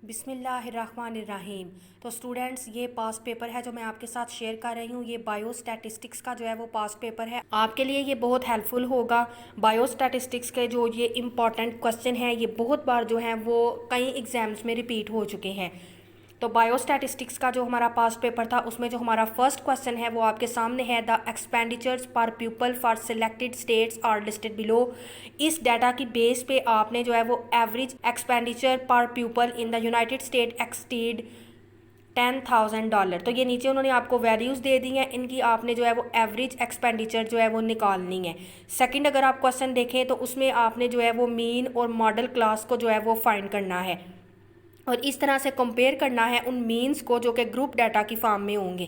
बिस्मिल्लाहिर्रहमानिर्रहीम। तो स्टूडेंट्स, ये पास्ट पेपर है जो मैं आपके साथ शेयर कर रही हूँ। ये बायोस्टैटिस्टिक्स का जो है वो पास्ट पेपर है। आपके लिए ये बहुत हेल्पफुल होगा। बायोस्टैटिस्टिक्स के जो ये इम्पॉर्टेंट क्वेश्चन हैं ये बहुत बार जो हैं वो कई एग्जाम्स में रिपीट हो चुके हैं। तो बायोस्टैटिस्टिक्स का जो हमारा पास्ट पेपर था उसमें जो हमारा फर्स्ट क्वेश्चन है वो आपके सामने है। The expenditures per people for selected states are listed below. इस डाटा की बेस पे आपने जो है वो average expenditure per people in the United State exceed $10,000। तो ये नीचे उन्होंने आपको वैल्यूज़ दे दी हैं, इनकी आपने जो है वो एवरेज एक्सपेंडिचर जो है वो निकालनी है। सेकंड अगर आप क्वेश्चन देखें तो उसमें आपने जो है वो मीन और मॉडल क्लास को जो है वो फाइंड करना है और इस तरह से कंपेयर करना है उन मीन्स को जो कि ग्रुप डाटा की फॉर्म में होंगे।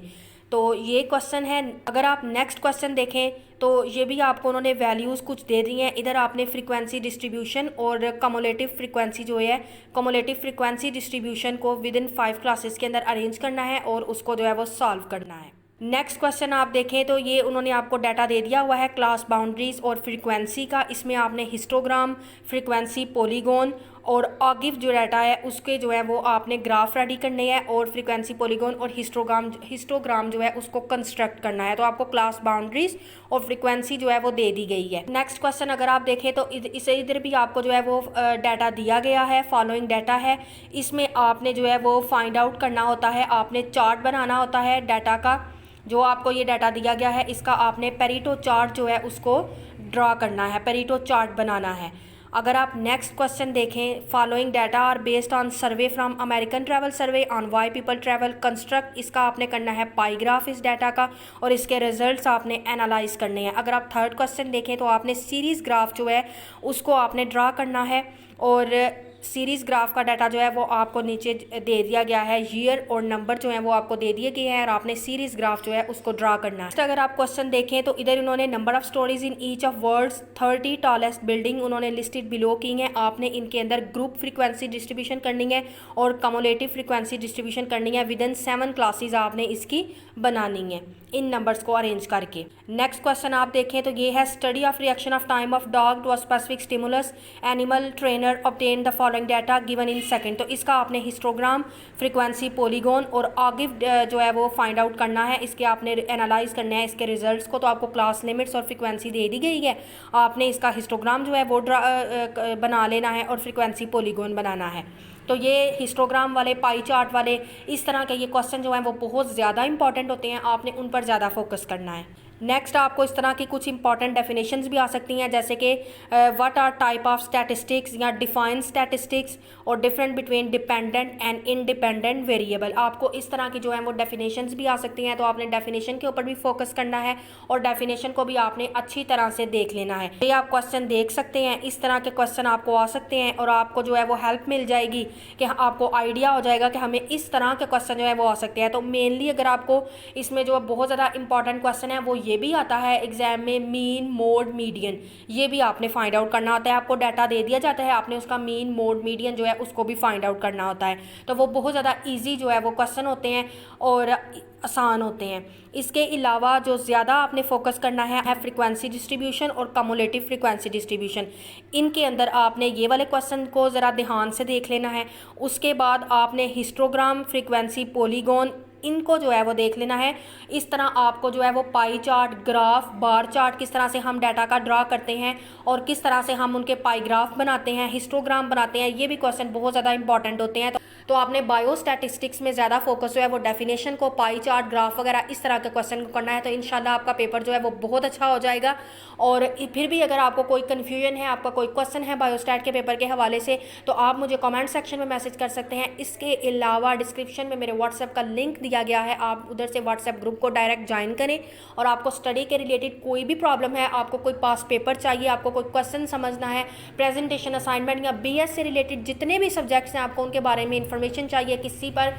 तो ये क्वेश्चन है। अगर आप नेक्स्ट क्वेश्चन देखें तो ये भी आपको उन्होंने वैल्यूज़ कुछ दे दी हैं। इधर आपने फ्रीक्वेंसी डिस्ट्रीब्यूशन और कमुलेटिव फ्रीक्वेंसी जो है कमुलेटिव फ्रीक्वेंसी डिस्ट्रीब्यूशन को विद इन 5 क्लासेस के अंदर अरेंज करना है और उसको जो है वो सॉल्व करना है। नेक्स्ट क्वेश्चन आप देखें तो ये उन्होंने आपको डाटा दे दिया हुआ है क्लास बाउंड्रीज और फ्रीक्वेंसी का। इसमें आपने हिस्टोग्राम, फ्रीक्वेंसी, पॉलीगॉन और ऑगिव जो डाटा है उसके जो है वो आपने ग्राफ रेडी करने हैं और फ्रीक्वेंसी, पॉलीगॉन और हिस्टोग्राम जो है उसको कंस्ट्रक्ट करना है। तो आपको क्लास बाउंड्रीज और फ्रीक्वेंसी जो है वो दे दी गई है। नेक्स्ट क्वेश्चन अगर आप देखें तो इसे इधर भी आपको जो है वो डाटा दिया गया है। फॉलोइंग डाटा है, इसमें आपने जो है वो फाइंड आउट करना होता है। आपने चार्ट बनाना होता है डाटा का। जो आपको ये डाटा दिया गया है इसका आपने पेरेटो चार्ट जो है उसको ड्रा करना है, पेरेटो चार्ट बनाना है। अगर आप नेक्स्ट क्वेश्चन देखें, following data are based on survey from American travel survey on why people travel construct. इसका आपने करना है पाई ग्राफ इस डाटा का और इसके रिजल्ट्स आपने एनालाइज करने हैं। अगर आप थर्ड क्वेश्चन देखें तो आपने सीरीज़ ग्राफ जो है उसको आपने ड्रा करना है और सीरीज़ ग्राफ का डाटा जो है वो आपको नीचे दे दिया गया है। ईयर और नंबर जो है वो आपको दे दिए गए हैं और आपने सीरीज़ ग्राफ जो है उसको ड्रा करना है। अगर आप क्वेश्चन देखें तो इधर उन्होंने number of stories in each of world's 30 tallest building उन्होंने लिस्टेड बिलो की हैं। आपने इनके अंदर ग्रुप फ्रीक्वेंसी डिस्ट्रीब्यूशन करनी है और कमुलेटिव फ्रीक्वेंसी डिस्ट्रीब्यूशन करनी है। विद इन 7 क्लासेज आपने इसकी बनानी है इन नंबर्स को अरेंज करके। नेक्स्ट क्वेश्चन आप देखें तो ये है study of reaction of time of dog to a specific stimulus animal trainer obtain the following data given in second. तो इसका आपने हिस्टोग्राम, फ्रीक्वेंसी, पॉलीगॉन और ऑगिव जो है वो फाइंड आउट करना है। इसके आपने एनालाइज करना है इसके रिजल्ट्स को। तो आपको क्लास लिमिट्स और फ्रीक्वेंसी दे दी गई है। आपने इसका हिस्टोग्राम जो है वो बना लेना है और फ्रीक्वेंसी, पॉलीगॉन बनाना है। तो ये हिस्टोग्राम वाले, पाई चार्ट वाले, इस तरह के ये क्वेश्चन जो हैं वो बहुत ज़्यादा इंपॉर्टेंट होते हैं। आपने उन पर ज़्यादा फोकस करना है। नेक्स्ट आपको इस तरह की कुछ इंपॉर्टेंट डेफिनेशंस भी आ सकती हैं, जैसे कि what are type of statistics या डिफाइन स्टैटिस्टिक्स और different between dependent and independent variable. आपको इस तरह की जो है वो डेफिनेशंस भी आ सकती हैं। तो आपने डेफिनेशन के ऊपर भी फोकस करना है और डेफिनेशन को भी आपने अच्छी तरह से देख लेना है। ये आप क्वेश्चन देख सकते हैं, इस तरह के क्वेश्चन आपको आ सकते हैं और आपको जो है वो हेल्प मिल जाएगी कि आपको आइडिया हो जाएगा कि हमें इस तरह के क्वेश्चन जो है वो आ सकते हैं। तो मेनली अगर आपको इसमें जो बहुत ज़्यादा इंपॉर्टेंट क्वेश्चन है वो ये भी आता है एग्जाम में, मीन, मोड, मीडियन। ये भी आपने फाइंड आउट करना होता है। आपको डाटा दे दिया जाता है, आपने उसका मीन, मोड, मीडियन जो है उसको भी फाइंड आउट करना होता है। तो वो बहुत ज़्यादा इजी जो है वो क्वेश्चन होते हैं और आसान होते हैं। इसके अलावा जो ज़्यादा आपने फोकस करना है फ्रीक्वेंसी डिस्ट्रीब्यूशन और कमुलेटिव फ्रीक्वेंसी डिस्ट्रीब्यूशन। इनके अंदर आपने ये वाले क्वेश्चन को ज़रा ध्यान से देख लेना है। उसके बाद आपने हिस्टोग्राम, फ्रीक्वेंसी, पॉलीगॉन, इनको जो है वो देख लेना है। इस तरह आपको जो है वो pie chart, graph, bar chart, किस तरह से हम डाटा का ड्रा करते हैं और किस तरह से हम उनके पाई ग्राफ बनाते हैं, हिस्टोग्राम बनाते हैं, ये भी क्वेश्चन बहुत ज़्यादा इंपॉर्टेंट होते हैं। तो आपने बायोस्टैटिस्टिक्स में ज़्यादा फोकस जो है वो डेफिनेशन को, पाई चार्ट, ग्राफ वगैरह इस तरह के क्वेश्चन को करना है। तो इंशाल्लाह आपका पेपर जो है वो बहुत अच्छा हो जाएगा। और फिर भी अगर आपको कोई कन्फ्यूजन है, आपका कोई क्वेश्चन है बायोस्टैट के पेपर के हवाले से, तो आप मुझे कमेंट सेक्शन में मैसेज कर सकते हैं। इसके अलावा डिस्क्रिप्शन में मेरे व्हाट्सएप का लिंक दिया गया है, आप उधर से व्हाट्सएप ग्रुप को डायरेक्ट ज्वाइन करें। और आपको स्टडी के रिलेटेड कोई भी प्रॉब्लम है, आपको कोई पास पेपर चाहिए, आपको कोई क्वेश्चन समझना है, प्रेजेंटेशन, असाइनमेंट या बीएस से रिलेटेड जितने भी सब्जेक्ट्स हैं, आपको उनके बारे में इंफॉर्मेशन चाहिए, किसी पर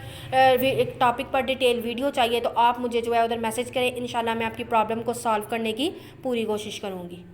एक टॉपिक पर डिटेल वीडियो चाहिए, तो आप मुझे जो है उधर मैसेज करें। इंशाल्लाह मैं आपकी प्रॉब्लम को सॉल्व करने की पूरी कोशिश करूँगी।